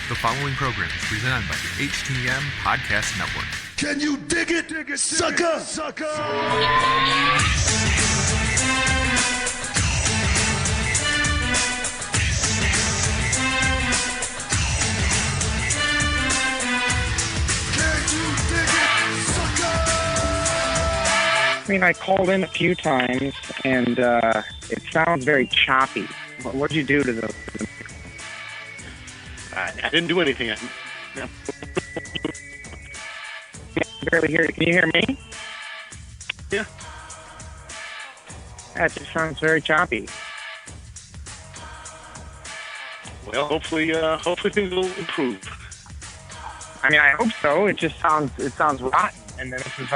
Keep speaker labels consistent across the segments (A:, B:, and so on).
A: The following program is presented by the HTM Podcast Network.
B: Can you dig it, sucker? Sucker!
C: I mean, I called in a few times, and it sounds very choppy. What'd you do to the...
D: I didn't do anything.
C: I barely hear you. Can you hear me?
D: Yeah.
C: That just sounds very choppy.
D: Well, hopefully things will improve.
C: I mean, I hope so. It sounds rotten. And then this is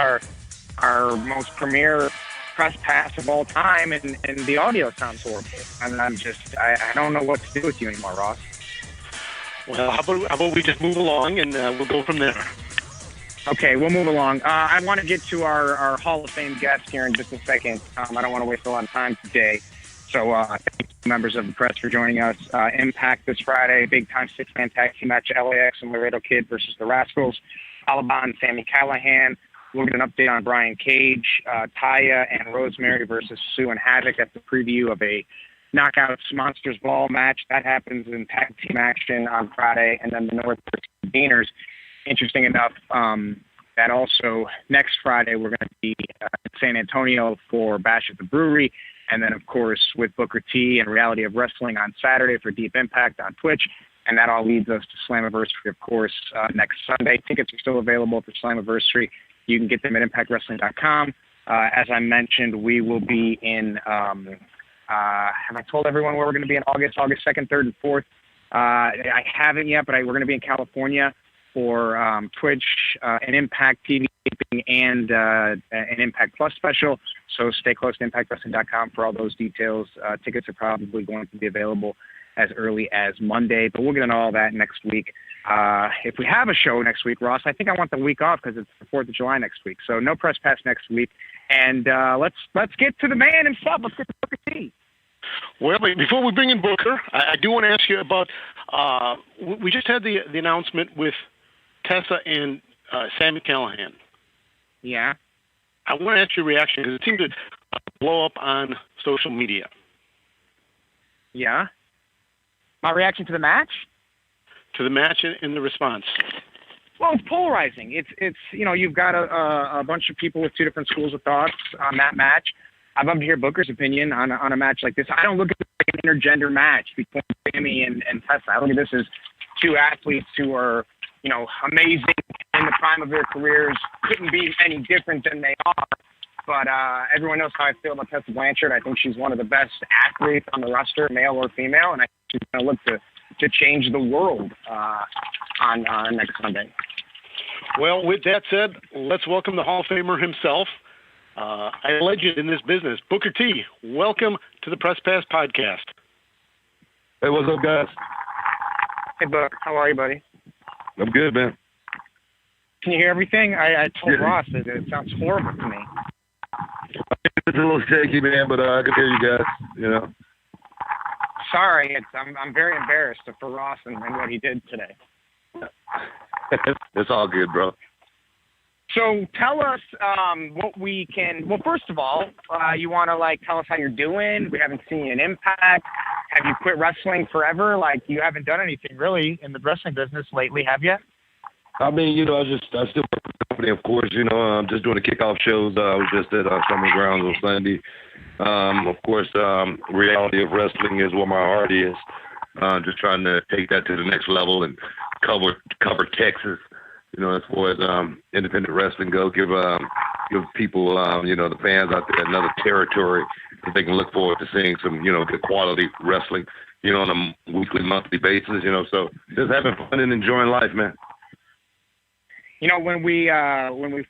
C: our most premier press pass of all time, and the audio sounds horrible. And I don't know what to do with you anymore, Ross.
D: Well, how about we just move along and we'll go from there.
C: Okay, we'll move along. I want to get to our Hall of Fame guest here in just a second. I don't want to waste a lot of time today. So thank you, members of the press, for joining us. Impact this Friday, big-time six-man tag team match, LAX and Laredo Kid versus the Rascals. Alabama and Sami Callihan. We'll get an update on Brian Cage, Taya, and Rosemary versus Sue and Havoc. That's the preview of a Knockouts Monsters Ball match. That happens in tag team action on Friday. And then the North versus Beaners. Interesting enough, that also next Friday we're going to be in San Antonio for Bash at the Brewery. And then, of course, with Booker T and Reality of Wrestling on Saturday for Deep Impact on Twitch. And that all leads us to Slammiversary, of course, next Sunday. Tickets are still available for Slammiversary. You can get them at ImpactWrestling.com. As I mentioned, we will be in, have I told everyone where we're going to be in August 2nd, 3rd, and 4th? I haven't yet, but we're going to be in California for Twitch, an Impact TV taping, and an Impact Plus special. So stay close to ImpactWrestling.com for all those details. Tickets are probably going to be available as early as Monday, but we'll get into all that next week. If we have a show next week, Ross, I think I want the week off because it's the 4th of July next week. So no press pass next week. And let's get to the man himself. Let's get to Booker T.
D: Well, before we bring in Booker, I do want to ask you about, we just had the announcement with Tessa and Sami Callihan.
C: Yeah.
D: I want to ask your reaction because it seemed to blow up on social media.
C: Yeah. My reaction to the match?
D: To the match and the response.
C: Well, it's polarizing. It's you've got a bunch of people with two different schools of thoughts on that match. I'd love to hear Booker's opinion on a match like this. I don't look at it like an intergender match between Sami and Tessa. I look at this as two athletes who are, amazing in the prime of their careers, couldn't be any different than they are. But everyone knows how I feel about Tessa Blanchard. I think she's one of the best athletes on the roster, male or female, and I think she's going to look to change the world on next Sunday.
D: Well, with that said, let's welcome the Hall of Famer himself, a legend in this business, Booker T. Welcome to the Press Pass Podcast.
E: Hey, what's up, guys?
C: Hey, Book. How are you, buddy?
E: I'm good, man.
C: Can you hear everything? I told Ross that it sounds horrible to me.
E: It's a little shaky, man, but I can hear you guys,
C: Sorry, I'm very embarrassed for Ross and what he did today.
E: It's all good, bro.
C: So tell us what we can. Well, first of all, you want to tell us how you're doing? We haven't seen an Impact. Have you quit wrestling forever? You haven't done anything really in the wrestling business lately, have you?
E: I mean, I still work for the company, of course. I'm just doing the kickoff shows. I was just at Summer Grounds on Sunday. Of course, Reality of Wrestling is where my heart is. Just trying to take that to the next level and cover Texas. As far as independent wrestling goes, give people, the fans out there another territory that they can look forward to seeing some, good quality wrestling, on a weekly, monthly basis. So just having fun and enjoying life, man.
C: When we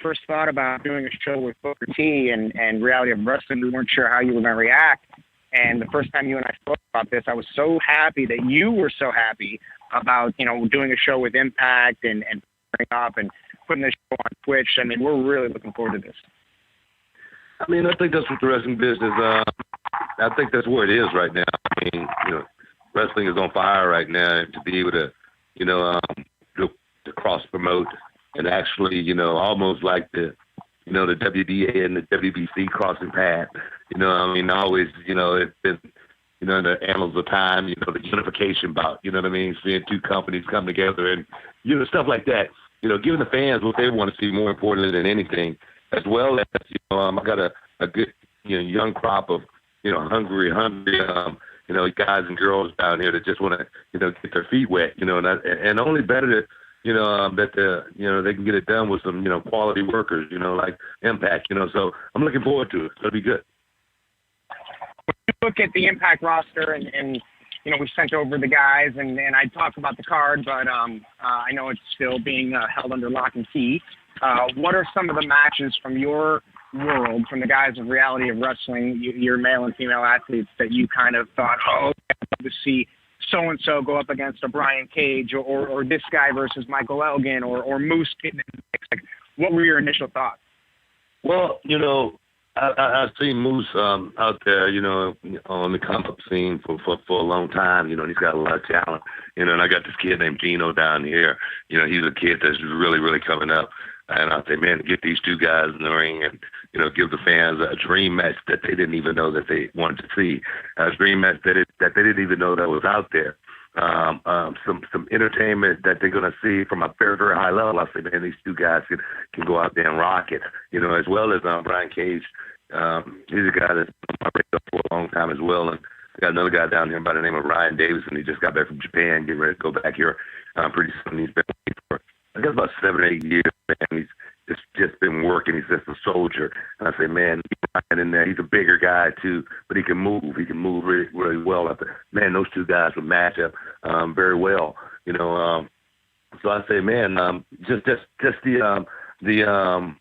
C: first thought about doing a show with Booker T and Reality of Wrestling, we weren't sure how you were going to react. And the first time you and I spoke about this, I was so happy that you were so happy about, doing a show with Impact and up and putting this show on Twitch. I mean, we're really looking forward to this.
E: I mean, I think that's what the wrestling business, I think that's where it is right now. I mean, wrestling is on fire right now, and to be able to to cross promote and actually, almost like the WDA and the WBC crossing path. Always, it's been, in the annals of time, the unification bout, seeing two companies come together and, stuff like that, giving the fans what they want to see more importantly than anything, as well as, I got a good, young crop of, hungry, guys and girls down here that just want to, get their feet wet, and only better that, that they can get it done with some, quality workers, like Impact, so I'm looking forward to it. It'll be good.
C: When you look at the Impact roster and we sent over the guys and I talked about the card, but I know it's still being held under lock and key. What are some of the matches from your world, from the guys of Reality of Wrestling, your male and female athletes, that you kind of thought, I'd love to see so-and-so go up against a Brian Cage or this guy versus Michael Elgin or Moose getting in the mix? Like, what were your initial thoughts?
E: Well, I've seen Moose out there, on the come-up scene for a long time. He's got a lot of talent. And I got this kid named Gino down here. He's a kid that's really, really coming up. And I say, man, get these two guys in the ring and, give the fans a dream match that they didn't even know that they wanted to see, a dream match that they didn't even know that was out there. Some entertainment that they're going to see from a very, very high level. I say, man, these two guys can go out there and rock it, as well as Brian Cage. He's a guy that's been on my radar for a long time as well. And I got another guy down here by the name of Ryan Davison. He just got back from Japan, getting ready to go back here pretty soon. He's been waiting for, I guess, about 7 or 8 years, man. He's just been working. He's just a soldier. And I say, man, Ryan in there, he's a bigger guy too, but he can move. He can move really, really well. I say, man, those two guys would match up very well. So I say, man, just the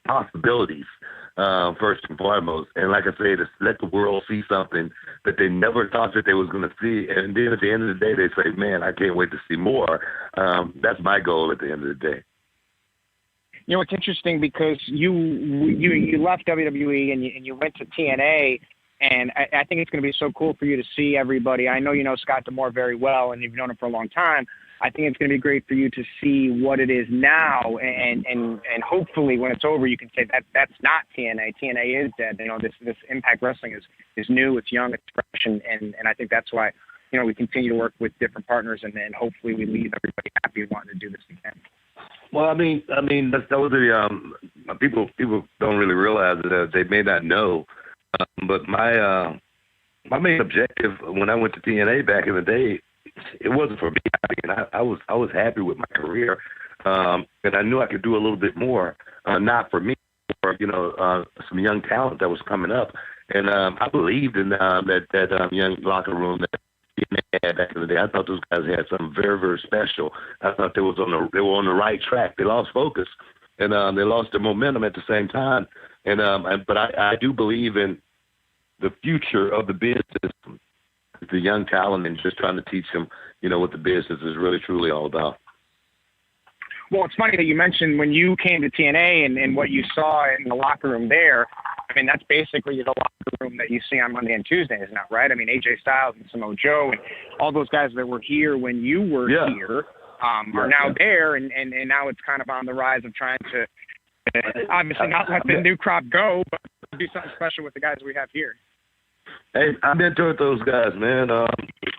E: possibilities. First and foremost. And like I say, to let the world see something that they never thought that they was going to see. And then at the end of the day, they say, man, I can't wait to see more. That's my goal at the end of the day.
C: It's interesting because you left WWE and you went to TNA, and I think it's going to be so cool for you to see everybody. I know you know Scott D'Amore very well, and you've known him for a long time. I think it's going to be great for you to see what it is now, and hopefully when it's over, you can say that's not TNA. TNA is dead. This Impact Wrestling is new, it's young, it's fresh, and I think that's why we continue to work with different partners, and then hopefully we leave everybody happy wanting to do this again.
E: Well, I mean, that was the people don't really realize that they may not know, but my main objective when I went to TNA back in the day, it wasn't for me. I mean, I was happy with my career, and I knew I could do a little bit more. Not for me, for some young talent that was coming up, and I believed in that young locker room that TNA had back in the day. I thought those guys had something very, very special. I thought they were on the right track. They lost focus, and they lost their momentum at the same time. But I do believe in the future of the business. The young talent and just trying to teach them, what the business is really truly all about.
C: Well, it's funny that you mentioned when you came to TNA and what you saw in the locker room there. I mean, that's basically the locker room that you see on Monday and Tuesdays now, right? I mean, AJ Styles and Samoa Joe and all those guys that were here when you were here are now there, and now it's kind of on the rise of trying to obviously not let the new crop go, but do something special with the guys we have here.
E: Hey, I mentored those guys, man.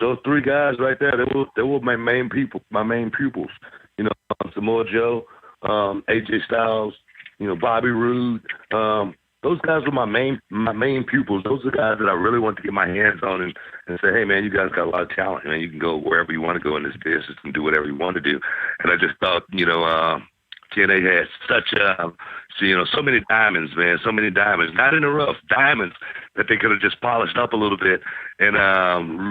E: Those three guys right there, they were my main pupils. Samoa Joe, AJ Styles, Bobby Roode. Those guys were my main pupils. Those are the guys that I really want to get my hands on and say, hey, man, you guys got a lot of talent, man. You can go wherever you want to go in this business and do whatever you want to do. And I just thought, TNA had such so many diamonds, man, so many diamonds, not in the rough, diamonds that they could have just polished up a little bit and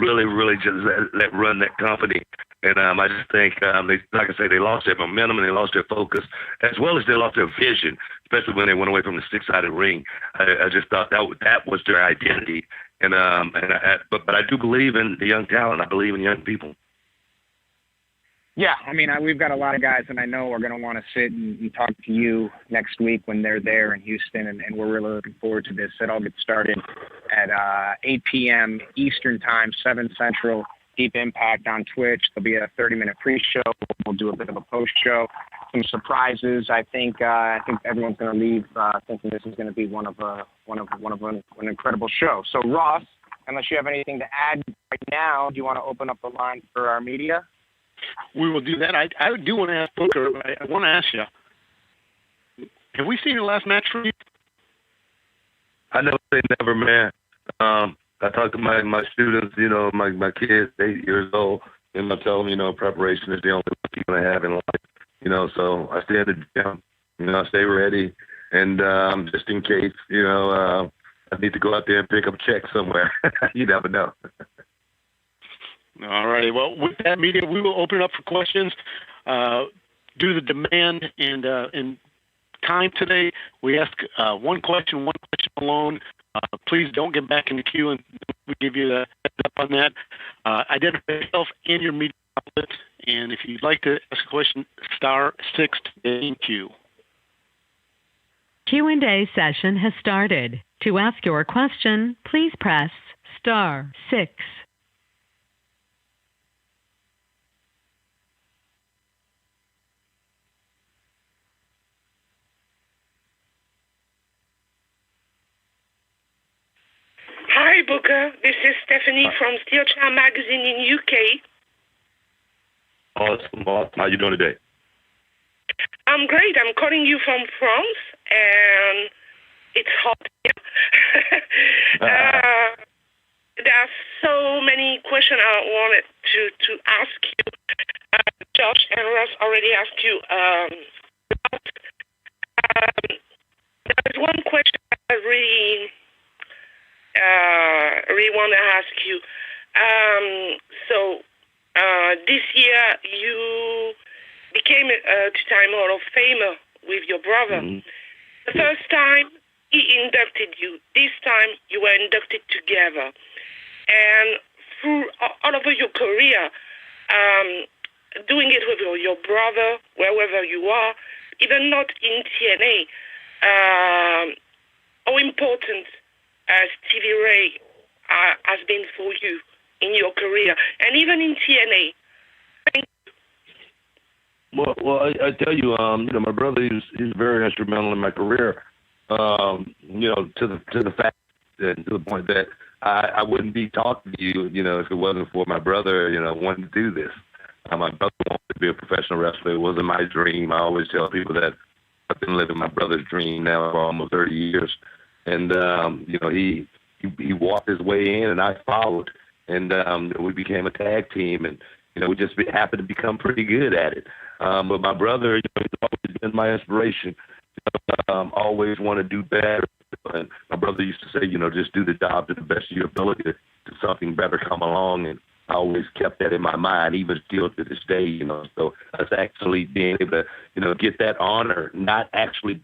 E: really, really just let run that company. And I just think, like I say, they lost their momentum and they lost their focus, as well as they lost their vision, especially when they went away from the six-sided ring. I just thought that was their identity. But I do believe in the young talent. I believe in young people.
C: Yeah, I mean, we've got a lot of guys that I know are going to want to sit and talk to you next week when they're there in Houston, and we're really looking forward to this. It all gets started at 8 p.m. Eastern Time, 7 Central, Deep Impact on Twitch. There'll be a 30-minute pre-show. We'll do a bit of a post-show. Some surprises. I think everyone's going to leave thinking this is going to be one of an incredible show. So Ross, unless you have anything to add right now, do you want to open up the line for our media?
D: We will do that. I do want to ask Booker. I want to ask you. Have we seen your last match for you?
E: I never say never, man. I talk to my students, my kids, 8 years old, and I tell them, preparation is the only thing you're going to have in life. So I stay in the gym, I stay ready, and just in case, I need to go out there and pick up a check somewhere. You never know.
D: All right. Well, with that, media, we will open it up for questions. Due to the demand and time today, we ask one question alone. Please don't get back in the queue, and we give you the heads up on that. Identify yourself and your media outlet, and if you'd like to ask a question, *6 in queue.
F: Q&A session has started. To ask your question, please press *6.
G: Hi, Booker. This is Stephanie from Steel Chair Magazine in UK.
E: Awesome. How you doing today?
G: I'm great. I'm calling you from France, and it's hot here. There are so many questions I wanted to ask you. Josh and Ross already asked you. There's one question I really want to ask you. This year you became a two-time Hall of Famer with your brother. Mm-hmm. The first time he inducted you. This time you were inducted together. And through all over your career, doing it with your brother, wherever you are, even not in TNA, how important Stevie Ray has been for you in your career, and even in TNA. Thank you.
E: Well, I tell you, my brother, he's very instrumental in my career. To the fact that, to the point that I wouldn't be talking to you, if it wasn't for my brother, wanting to do this. My brother wanted to be a professional wrestler. It wasn't my dream. I always tell people that I've been living my brother's dream now for almost 30 years. And, he walked his way in and I followed. And we became a tag team. And, we just happened to become pretty good at it. But my brother, he's always been my inspiration. Always want to do better. And my brother used to say, just do the job to the best of your ability to something better come along. And I always kept that in my mind, even still to this day, So that's actually being able to, get that honor, not actually,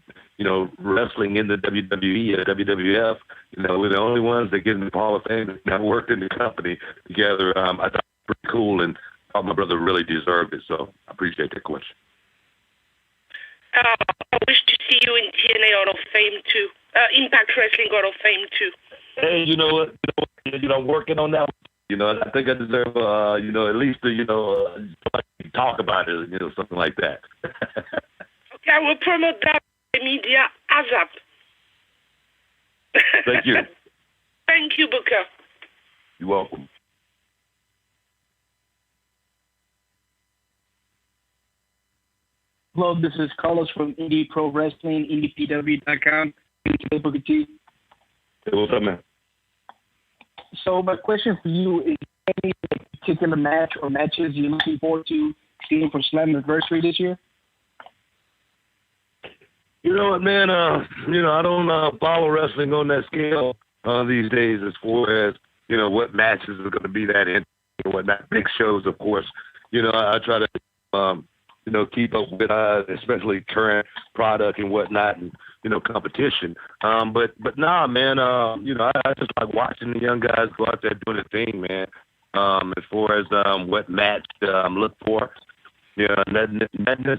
E: wrestling in the WWE or WWF. We're the only ones that get in the Hall of Fame that never worked in the company together. I thought it was pretty cool, and I thought my brother really deserved it. So I appreciate that question.
G: I wish to see you in TNA Hall of Fame too. Impact Wrestling Hall of Fame too.
E: Hey, you know what? I'm working on that. I think I deserve, at least, talk about it, something like that.
G: Okay, I will promote that in the media ASAP.
E: Thank you.
G: Thank you, Booker.
E: You're welcome.
H: Hello, this is Carlos from Indie Pro Wrestling, IndiePW.com. Hey, Booker T.
E: Hey, what's up, man?
H: So my question for you is, any particular match or matches you're looking forward to seeing for Slammiversary this year?
E: You know what, man? I don't follow wrestling on that scale these days as far as, what matches are going to be that interesting or whatnot. Big shows, of course. I try to, keep up with, especially current product and whatnot and, competition. But nah, man, I just like watching the young guys go out there doing their thing, man. As far as what match look for, nothing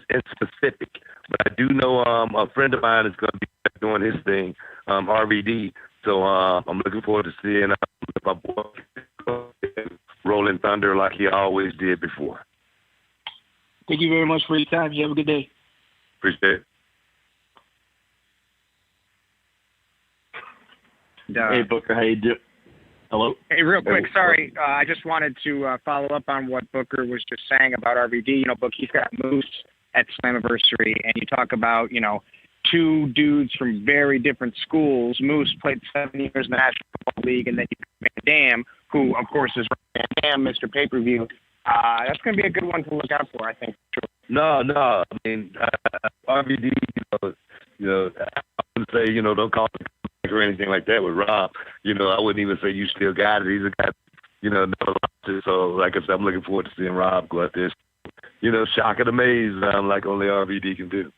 E: in specific. But I do know a friend of mine is going to be doing his thing, RVD. So I'm looking forward to seeing my boy rolling and thunder like he always did before.
H: Thank you very much for your time. You have a good day.
E: Appreciate it.
I: Hey, Booker, how you doing? Hello?
C: Hey, real quick, sorry. I just wanted to follow up on what Booker was just saying about RVD. You know, Book, he's got Moose at Slammiversary, and you talk about, you know, two dudes from very different schools. Moose played 7 years in the National Football League, and then you got Van Dam, who, of course, is Van Dam, Mr. Pay-Per-View. That's going to be a good one to look out for, I think. Sure.
E: No. I mean, RVD, you know, I wouldn't say, you know, don't call it or anything like that with Rob. You know, I wouldn't even say you still got it. He's a guy, you know, never lost it. So, like I said, I'm looking forward to seeing Rob go out there, you know, shock and amaze like only RVD can do.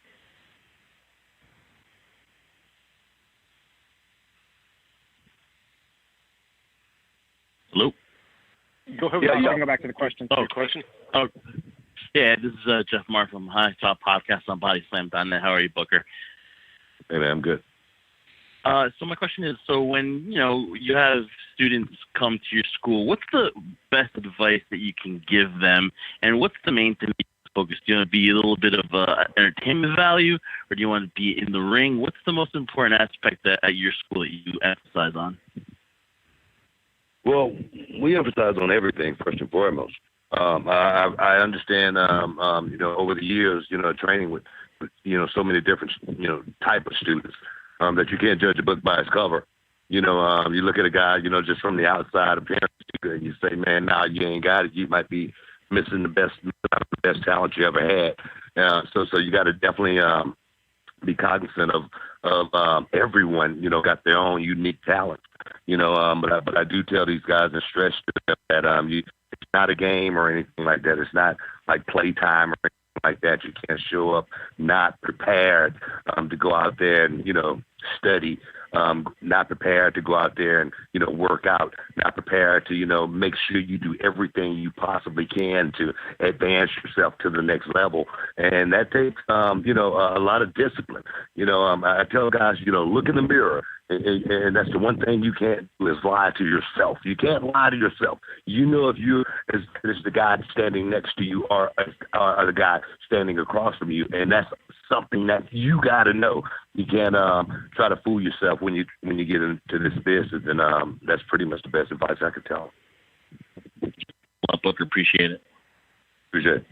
I: Hello?
D: Go ahead.
C: Yeah. Go back to the question.
D: Question?
I: Oh, yeah, this is Jeff Marr from High Top Podcast on BodySlam.net. How are you, Booker?
E: Hey, man, I'm good.
I: So my question is, so when, you know, you have students come to your school, what's the best advice that you can give them, and what's the main thing you focus? Do you want to be a little bit of entertainment value, or do you want to be in the ring? What's the most important aspect at your school that you emphasize on?
E: Well, we emphasize on everything, first and foremost. I understand, you know, over the years, you know, training with, you know, so many different, you know, type of students that you can't judge a book by its cover. You know, you look at a guy, you know, just from the outside appearance, and you say, man, nah, you ain't got it. You might be missing the best talent you ever had. So you got to definitely be cognizant of everyone, you know, got their own unique talent. You know, but I do tell these guys and stress to them that it's not a game or anything like that. It's not like playtime or anything like that. You can't show up not prepared to go out there and, you know, study, not prepared to go out there and, you know, work out, not prepared to, you know, make sure you do everything you possibly can to advance yourself to the next level. And that takes, you know, a lot of discipline. You know, I tell guys, you know, look in the mirror. And that's the one thing you can't do is lie to yourself. You can't lie to yourself. You know if you're as the guy standing next to you or the guy standing across from you, and that's something that you got to know. You can't try to fool yourself when you get into this business, and that's pretty much the best advice I could tell them.
I: Well, Booker, appreciate it.
E: Appreciate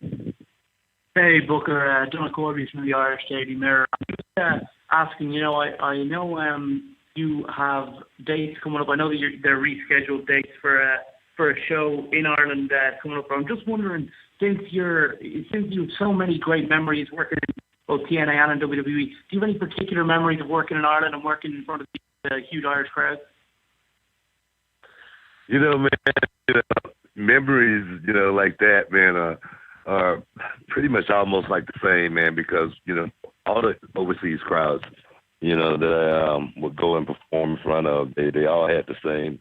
E: it.
J: Hey, Booker, John Corby from the Irish Daily Mirror. I'm just asking, you know, I know you have dates coming up. I know that they're rescheduled dates for a show in Ireland coming up. But I'm just wondering, since you have so many great memories working in both TNA and WWE, do you have any particular memories of working in Ireland and working in front of the huge Irish crowd?
E: You know, man, you know, memories, you know, like that, man, are pretty much almost like the same, man, because, you know, all the overseas crowds, you know, that I would go and perform in front of, they all had the same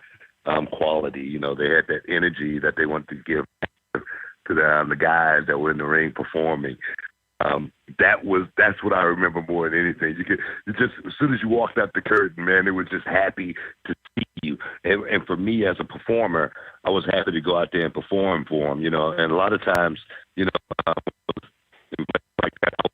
E: quality. You know, they had that energy that they wanted to give to the guys that were in the ring performing. That's what I remember more than anything. Just as soon as you walked out the curtain, man, they were just happy to see you. And for me as a performer, I was happy to go out there and perform for them, you know. And a lot of times, you know, like that, I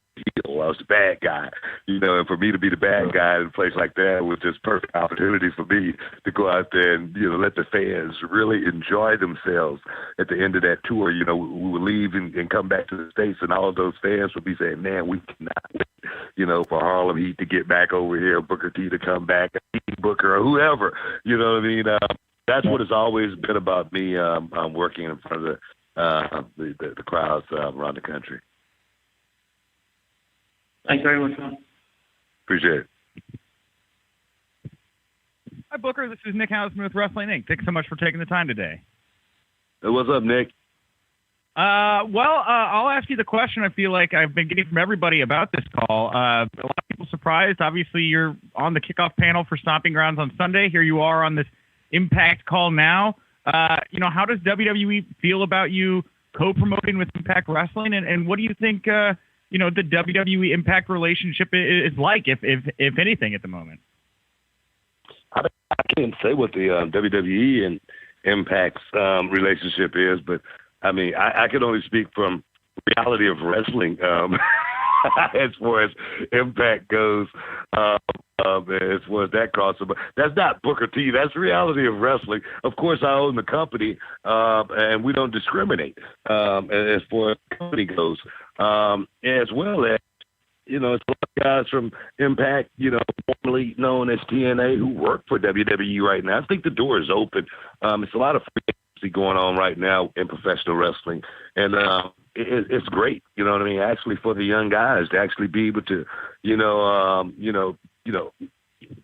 E: was the bad guy, you know, and for me to be the bad guy in a place like that was just perfect opportunity for me to go out there and, you know, let the fans really enjoy themselves at the end of that tour. You know, we would leave and come back to the States, and all of those fans would be saying, man, we cannot wait, you know, for Harlem Heat to get back over here, Booker T to come back, Booker or whoever, you know what I mean? That's what it's always been about me working in front of the crowds around the country.
J: Thanks very much, man.
E: Appreciate it.
K: Hi, Booker. This is Nick Hausman with Wrestling Inc. Thanks so much for taking the time today.
E: Hey, what's up, Nick?
K: I'll ask you the question I feel like I've been getting from everybody about this call. A lot of people surprised. Obviously, you're on the kickoff panel for Stomping Grounds on Sunday. Here you are on this Impact call now. You know, how does WWE feel about you co-promoting with Impact Wrestling? And what do you think, you know, the WWE Impact relationship is like, if anything, at the moment?
E: I can't say what the WWE and Impact's relationship is, but I mean, I can only speak from reality of wrestling as far as Impact goes, as far as that crossover. But that's not Booker T. That's reality of wrestling. Of course, I own the company, and we don't discriminate as far as the company goes, as well as, you know, it's a lot of guys from Impact, you know, formerly known as TNA, who work for WWE right now. I think the door is open. It's a lot of free agency going on right now in professional wrestling, and it's great. You know what I mean? Actually, for the young guys to actually be able to,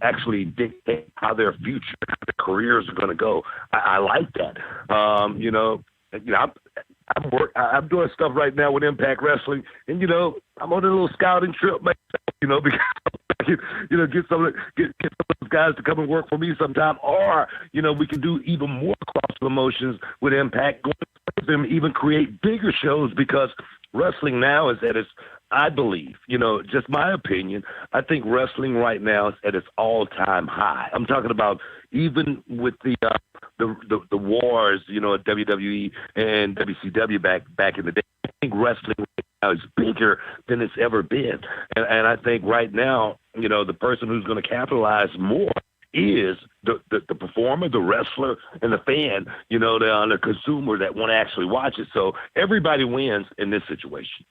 E: actually dictate how their future, how their careers are going to go. I like that. I'm doing stuff right now with Impact Wrestling, and I'm on a little scouting trip myself, because I can, get some of those guys to come and work for me sometime, or we can do even more cross promotions with Impact, going to them, even create bigger shows, because wrestling now is at its, I believe, just my opinion, I think wrestling right now is at its all-time high. I'm talking about even with the wars, at WWE and WCW back in the day. I think wrestling right now is bigger than it's ever been. And I think right now, the person who's going to capitalize more is the performer, the wrestler, and the fan, the consumer that want to actually watch it. So everybody wins in this situation.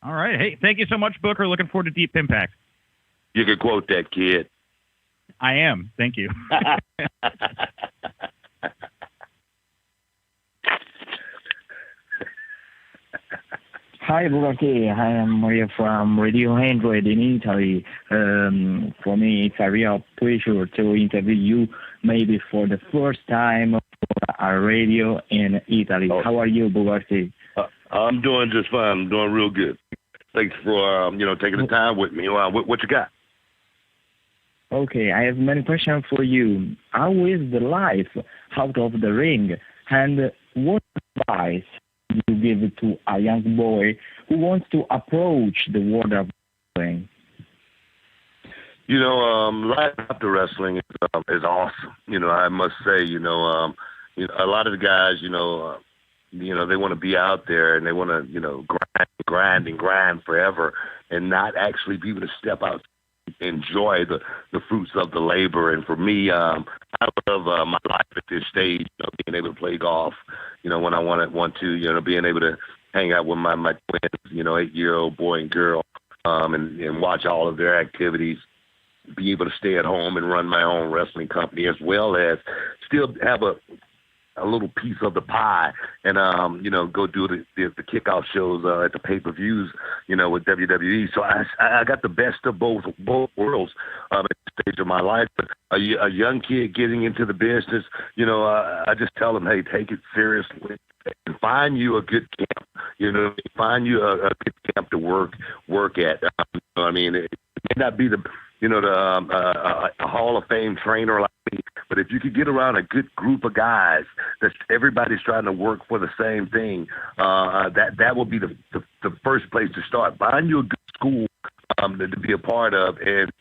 K: All right. Hey, thank you so much, Booker. Looking forward to Deep Impact.
E: You can quote that, kid.
K: I am. Thank you.
H: Hi, Bugatti. I am Maria from Radio 100 in Italy. For me, it's a real pleasure to interview you, maybe for the first time on a radio in Italy.
E: Oh.
H: How are you, Bugatti?
E: I'm doing just fine. I'm doing real good. Thanks for taking the time with me. What you got?
H: Okay, I have many questions for you. How is the life out of the ring? And what advice you give to a young boy who wants to approach the world of wrestling?
E: Life after wrestling is awesome. I must say, a lot of the guys, they want to be out there and they want to, grind forever and not actually be able to step out, enjoy the fruits of the labor. And for me, I love my life at this stage, being able to play golf, when I want to, being able to hang out with my twins, 8-year-old boy and girl, and watch all of their activities, be able to stay at home and run my own wrestling company, as well as still have a little piece of the pie and, go do the kickoff shows at the pay-per-views, with WWE. So I got the best of both worlds at this stage of my life. But a young kid getting into the business, I just tell them, hey, take it seriously. Find you a good camp, find you a good camp to work at. It may not be the a Hall of Fame trainer like me, but if you could get around a good group of guys that everybody's trying to work for the same thing, that will be the first place to start. Find you a good school to be a part of and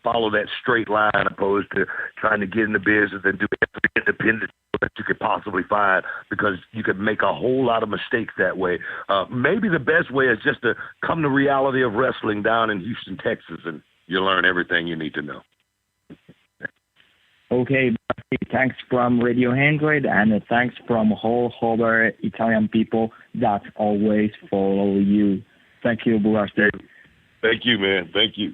E: follow that straight line, opposed to trying to get in the business and do every independent that you could possibly find, because you could make a whole lot of mistakes that way. Maybe the best way is just to come to reality of wrestling down in Houston, Texas, and you learn everything you need to know.
H: Okay, thanks from Radio 100, and thanks from all over Italian people that always follow you. Thank you, Bugatti.
E: Thank you, man. Thank you.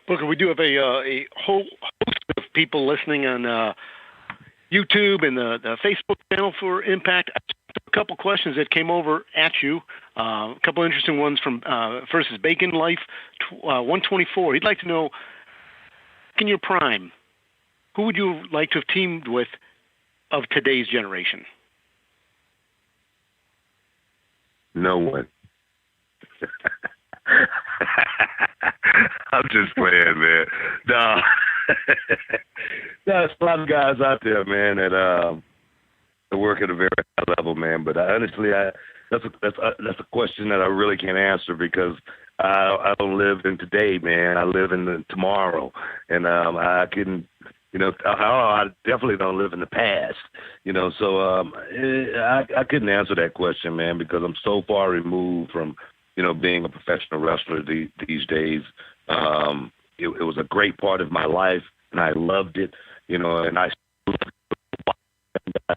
D: Booker, we do have a whole host of people listening on YouTube and the Facebook channel for Impact. A couple questions that came over at you. A couple interesting ones from first is Bacon Life 124. He'd like to know, in your prime, who would you like to have teamed with of today's generation?
E: No one. I'm just playing, man. No. There's a lot of guys out there, man, that work at a very high level, man. But honestly, that's a question that I really can't answer because I don't live in today, man. I live in the tomorrow, and I can, I definitely don't live in the past, So I couldn't answer that question, man, because I'm so far removed from, being a professional wrestler these days. It was a great part of my life, and I loved it, and I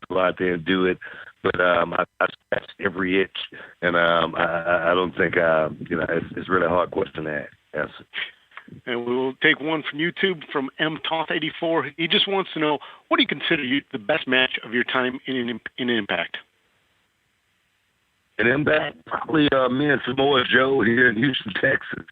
E: go out there and do it. But I scratched every itch, and I don't think, it's really a hard question to answer.
D: And we'll take one from YouTube from MToth84. He just wants to know, what do you consider the best match of your time in Impact?
E: In Impact, probably me and Samoa Joe here in Houston, Texas.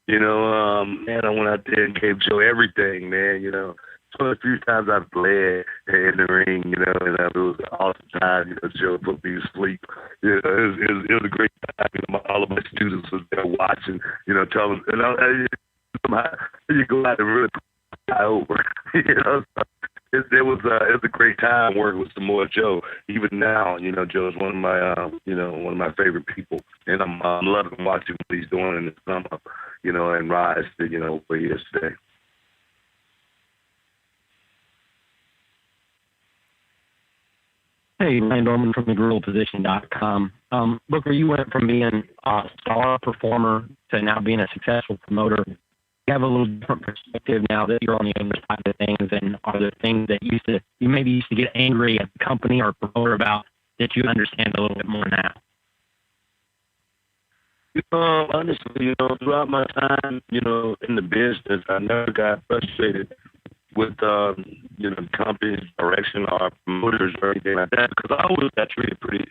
E: Man, I went out there and gave Joe everything, man, It's one of the few times I've bled in the ring, and it was an awesome time. Joe put me to sleep. It was a great time. All of my students was there watching, telling them, somehow you go out and really put the guy over, So it was a great time working with Samoa Joe. Even now, Joe's one of my favorite people, and I'm loving watching what he's doing in the summer, and rise to where he is today.
L: Hey, Ryan Dorman from thegorillaposition.com. Booker, you went from being a star performer to now being a successful promoter. You have a little different perspective now that you're on the other side of things, and are there things that you maybe used to get angry at the company or promoter about that you understand a little bit more now?
E: Honestly, throughout my time, in the business, I never got frustrated with, the company's direction or promoters or anything like that, because I always got treated pretty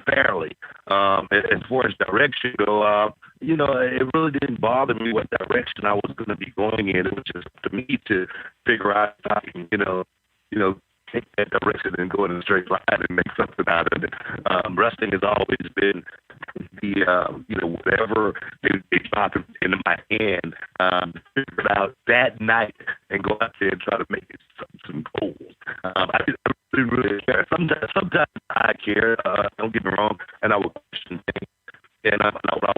E: fairly. As far as direction go, it really didn't bother me what direction I was going to be going in. It was just up to me to figure out if I can, take that direction and go in a straight line and make something out of it. Wrestling has always been the, whatever they drop into my hand, figure it out that night and go out there and try to make it some goals. I didn't really care. Sometimes I care, don't get me wrong, and I would question things. And I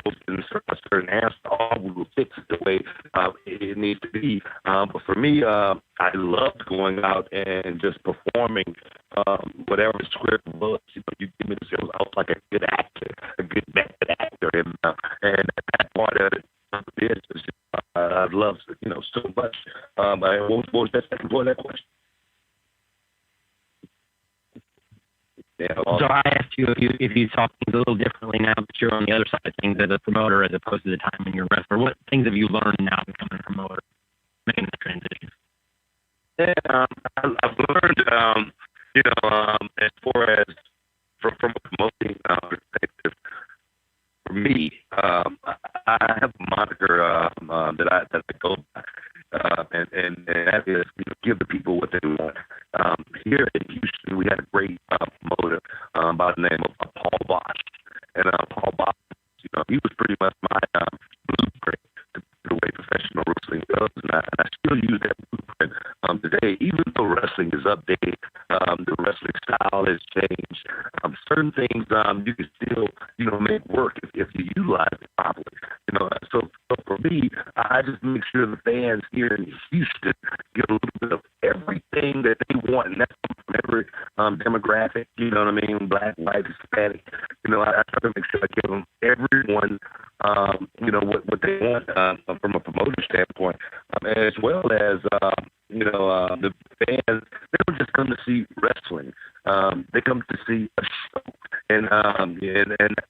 E: was in a certain answer, we will fix it the way it needs to be. But for me, I loved going out and just performing whatever the script was. You give me the skills. I was like a good actor, a good method actor, and that part of it, the business, I love so much. What was that second part of that question? Yeah,
L: so I asked you if you saw things a little differently now that you're on the other side of things as a promoter as opposed to the time when you're a wrestler. What things have you learned now becoming a promoter, making the transition?
E: Yeah, I've learned, as far as from a promoting perspective, for me, I have a moniker that I go by, and that is give the people what they want. Here in Houston, we had a great promoter by the name of Paul Bosch, and Paul Bosch, he was pretty much my blueprint to the way professional wrestling goes, and I still use that blueprint today. Even though wrestling is updated, the wrestling style has changed. Certain things you can still make work if you utilize it properly. So for me, I just make sure the fans here in Houston get a little bit of everything that they want, and that's from every demographic. You know what I mean? Black, white, Hispanic. I try to make sure I give them everyone, what they want from a promoter standpoint, as well as the fans. They don't just come to see wrestling. They come to see a show, and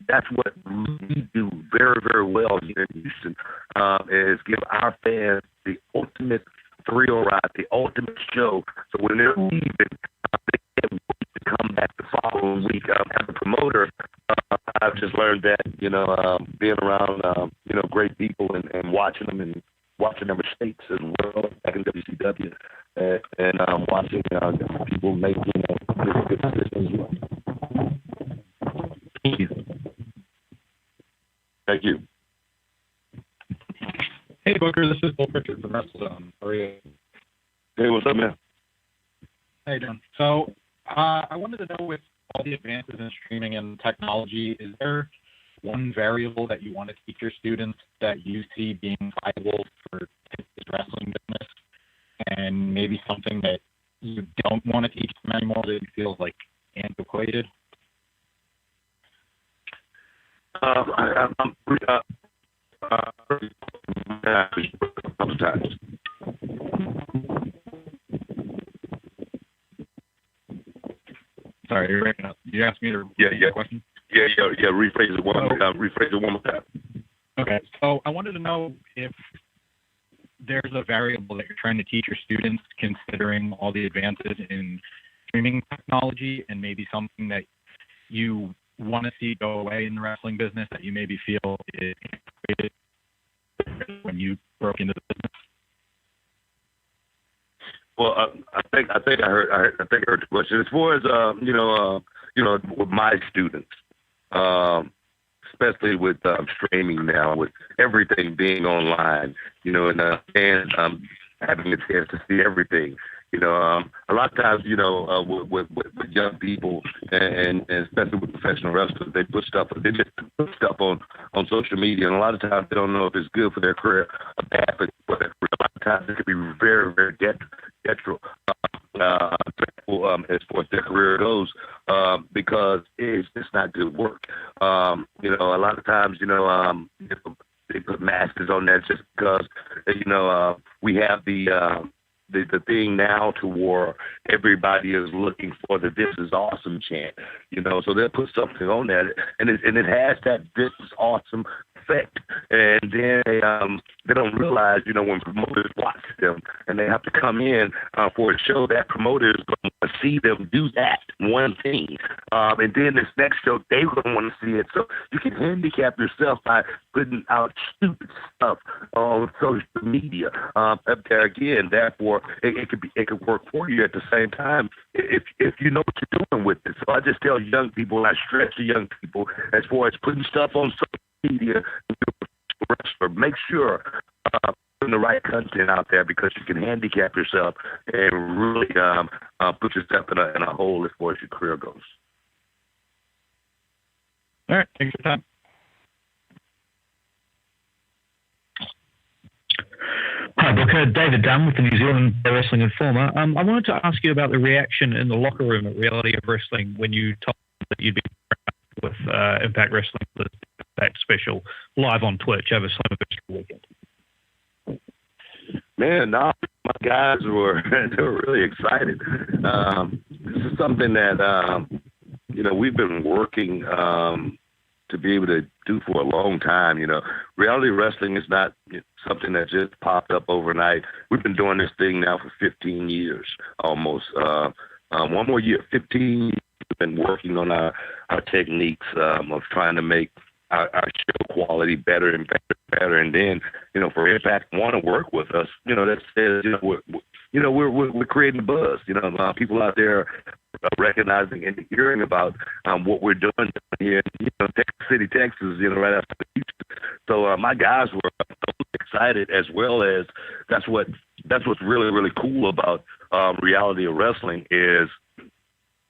E: that's what we do very, very well here in Houston, is give our fans the ultimate thrill ride, the ultimate show. So when they're leaving, they can't wait to come back the following week. As a promoter, I've just learned that, being around, great people and watching them and watching their mistakes as well back in WCW, and watching people make, good decisions as well.
L: Thank you.
E: Thank you.
M: Hey, Booker, this is Bill Pritchard from WrestleZone. How are you?
E: Hey, what's up, man?
M: How you doing? So, I wanted to know with all the advances in streaming and technology, is there one variable that you want to teach your students that you see being viable for today's wrestling business, and maybe something that you don't want to teach them anymore that you feel like antiquated?
E: Sometimes.
M: Sorry, you're breaking up. You asked me to repeat the question?
E: Yeah. Rephrase it one more time.
M: Okay. So I wanted to know if there's a variable that you're trying to teach your students, considering all the advances in streaming technology, and maybe something that you want to see go away in the wrestling business that you maybe feel is antiquated when you broke into the business.
E: Well, I think I heard the question. As far as with my students, especially with streaming now, with everything being online, and having a chance to see everything. A lot of times, with young people and especially with professional wrestlers, they just put stuff on social media, and a lot of times they don't know if it's good for their career or bad for their career. A lot of times it can be very, very detrimental as far as their career goes, because it's just not good work. A lot of times, they put masters on that just because, we have the thing now to where everybody is looking for the "this is awesome" chant, so they'll put something on that, and it has that "this is awesome" effect, and then they don't realize, when promoters watch them and they have to come in for a show, that promoter is going to see them do that one thing, and then this next show they're going to want to see it. So you can handicap yourself by putting out stupid stuff on social media up there again. Therefore, it could work for you at the same time if you know what you're doing with it. So I just tell young people, and I stress to young people, as far as putting stuff on social media, make sure putting the right content out there, because you can handicap yourself and really put yourself in a hole as far as your career goes.
M: All right, thanks for your time.
N: Hi, Booker. David Dunn with the New Zealand Wrestling Informer. I wanted to ask you about the reaction in the locker room at Reality of Wrestling when you told them that you'd be with Impact Wrestling, the Impact special, live on Twitch over Slammiversary weekend.
E: Man, no, my guys were really excited. This is something that we've been working to be able to do for a long time. Reality wrestling is not something that just popped up overnight. We've been doing this thing now for 15 years, almost. One more year, 15 years. We've been working on our techniques of trying to make our show quality better and better. And then, for Impact want to work with us, that says, we're creating a buzz. People out there recognizing and hearing about what we're doing here in Texas City, Texas, right after the beach. So my guys were totally excited, as well as that's what's really, really cool about Reality of Wrestling is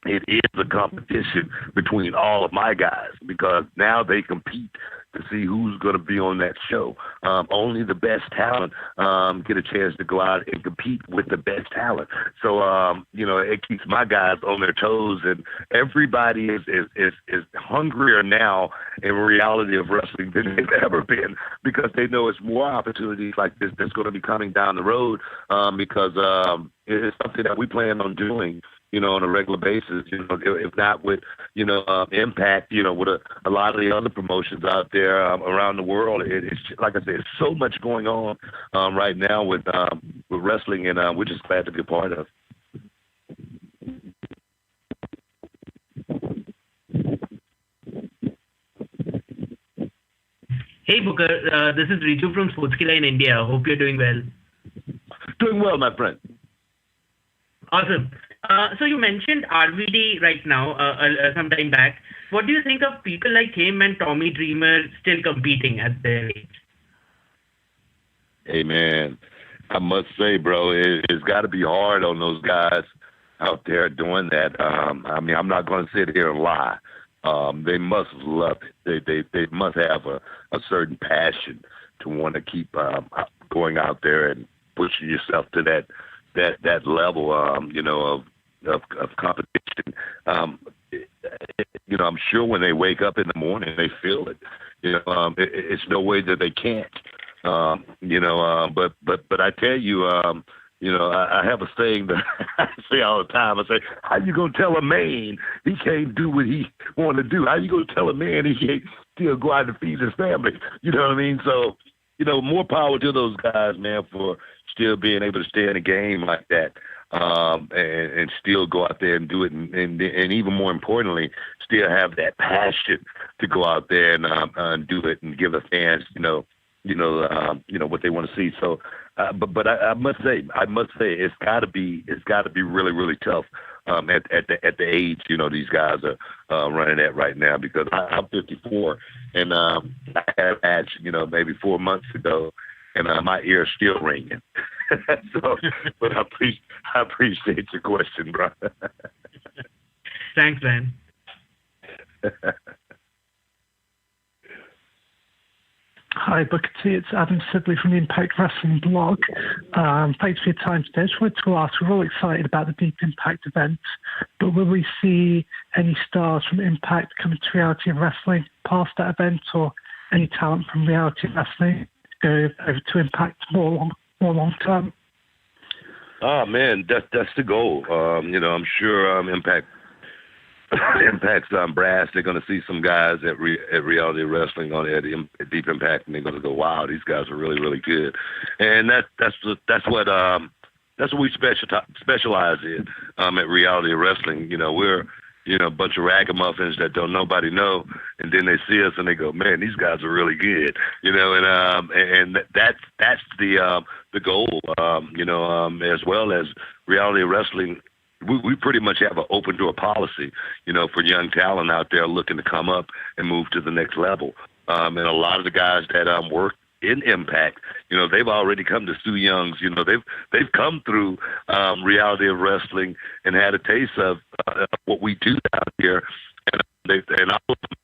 E: it is a competition between all of my guys, because now they compete to see who's going to be on that show. Only the best talent get a chance to go out and compete with the best talent. So, it keeps my guys on their toes, and everybody is hungrier now in Reality of Wrestling than they've ever been, because they know it's more opportunities like this that's going to be coming down the road, because it's something that we plan on doing on a regular basis, if not with, Impact, with a lot of the other promotions out there around the world. It's like I said, there's so much going on right now with wrestling, and we're just glad to be a part of.
O: Hey Booker, this is Riju from Sportskilla in India. Hope you're doing well.
E: Doing well, my friend.
O: Awesome. So you mentioned RVD right now, some time back. What do you think of people like him and Tommy Dreamer still competing at their age?
E: Hey, man, I must say, bro, it's got to be hard on those guys out there doing that. I mean, I'm not going to sit here and lie. They must love it. They must have a certain passion to want to keep going out there and pushing yourself to that level, you know, of competition. You know, I'm sure when they wake up in the morning, they feel it. You know, it's no way that they can't. You know, but I tell you, you know, I have a saying that I say all the time. I say, how you gonna tell a man he can't do what he want to do? How you gonna tell a man he can't still go out and feed his family? You know what I mean? So, you know, more power to those guys, man, for still being able to stay in a game like that, and still go out there and do it, and even more importantly, still have that passion to go out there and do it and give the fans, you know, what they want to see. So, but I must say, it's got to be really, really tough at the age, you know, these guys are running at right now, because I'm 54 and I had a match, you know, maybe 4 months ago, and my ear's still ringing. So, but I appreciate your question, bro.
O: Thanks, man.
P: Hi, Booker T. It's Adam Sibley from the Impact Wrestling blog. Thanks for your time today. I just wanted to ask, we're all excited about the Deep Impact event, but will we see any stars from Impact coming to Reality of Wrestling past that event, or any talent from Reality of Wrestling go over to Impact more long term?
E: Oh man, that's the goal. You know, I'm sure Impact's brass. They're going to see some guys at Reality Wrestling at Deep Impact, and they're going to go, "Wow, these guys are really, really good." And that's what we specialize in at Reality Wrestling. You know, we're a bunch of ragamuffins that don't nobody know, and then they see us and they go, "Man, these guys are really good." You know, and that's the goal. You know, as well as Reality Wrestling. We pretty much have an open door policy, you know, for young talent out there looking to come up and move to the next level. And a lot of the guys that work in Impact, you know, they've already come to Sue Young's. You know, they've come through Reality of Wrestling and had a taste of what we do out here.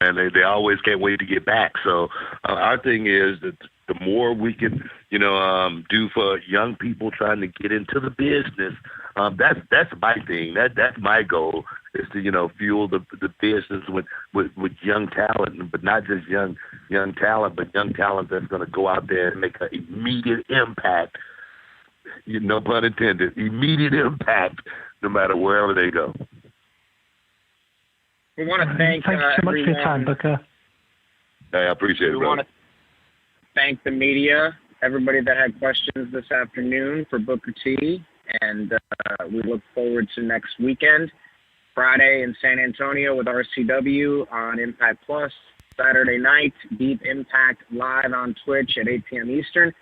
E: And they always can't wait to get back. So our thing is that the more we can, you know, do for young people trying to get into the business, that's my thing. That's my goal, is to, you know, fuel the business with young talent, but not just young talent, but young talent that's going to go out there and make an immediate impact. You know, pun intended, immediate impact, no matter wherever they go.
C: We want to thank
P: Thanks so much for your time, Booker.
E: Hey, I appreciate it,
C: We want to thank the media, everybody that had questions this afternoon for Booker T, and we look forward to next weekend, Friday in San Antonio with RCW on Impact Plus, Saturday night, Deep Impact live on Twitch at 8 p.m. Eastern.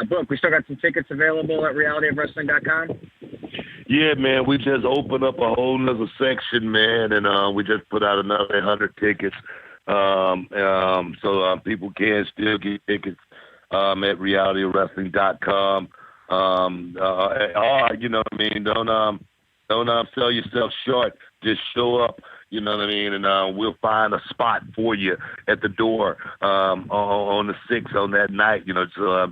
C: Book, we still got some tickets available at realityofwrestling.com?
E: Yeah, man, we just opened up a whole nother section, man, and we just put out another 100 tickets. So people can still get tickets at realityofwrestling.com. You know what I mean? Don't sell yourself short. Just show up. You know what I mean? And we'll find a spot for you at the door on the 6th on that night. You know, so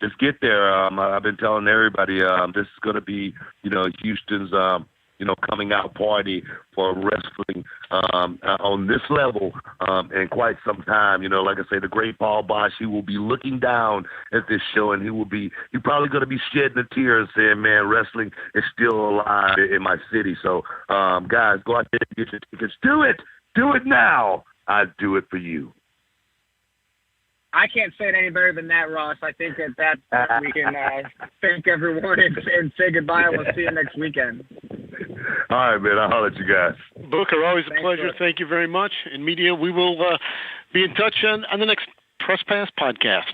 E: just get there. I've been telling everybody this is going to be, you know, Houston's you know, coming out party for wrestling on this level in quite some time. You know, like I say, the great Paul Bosch, he will be looking down at this show, and he's probably going to be shedding a tear and saying, man, wrestling is still alive in my city. So, guys, go out there and get your tickets. Do it. Do it now. I'd do it for you.
C: I can't say it any better than that, Ross. I think that we can thank everyone and say goodbye, and we'll see you next weekend.
E: All right, man. I'll holler at you guys.
D: Booker, always a pleasure. Thank you very much. And media, we will be in touch on the next Press Pass podcast.